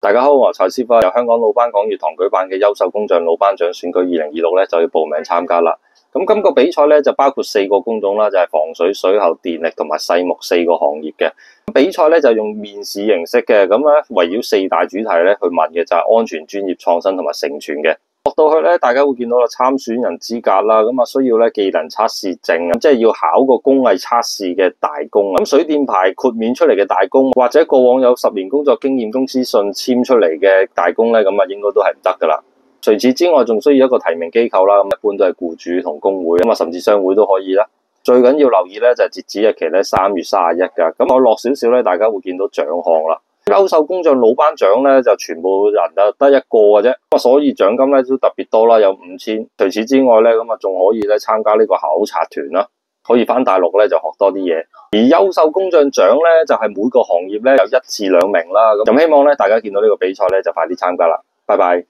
大家好，我係蔡師傅，由香港老班講粵堂舉辦嘅優秀工匠老班長選舉2026咧就要報名參加啦。咁今個比賽咧就包括4個工種啦，就係防水、水喉、電力同埋細木4個行業嘅。比賽咧就用面試形式嘅，咁咧圍繞4大主題咧去問嘅就係安全、專業、創新同埋承傳嘅。落到去咧，大家會見到啦，參選人資格啦，咁啊需要咧技能測試證，即係要考個工藝測試嘅大工。咁水電牌豁免出嚟嘅大工，或者過往有10年工作經驗公司信簽出嚟嘅大工咧，咁啊應該都係唔得噶啦。除此之外，仲需要一個提名機構啦，咁一般都係僱主同工會，咁啊甚至商會都可以啦。最緊要留意咧就係截止日期咧3月31噶。咁我落少少咧，大家會見到獎項啦。優秀工匠老班長咧就全部人就得一個嘅啫，所以獎金咧都特別多啦，有5000。除此之外咧，咁啊仲可以咧參加呢個考察團啦，可以翻大陸咧就學多啲嘢。而優秀工匠獎咧就係每個行業咧有1至2名啦。咁希望咧大家見到呢個比賽咧就快啲參加啦，拜拜。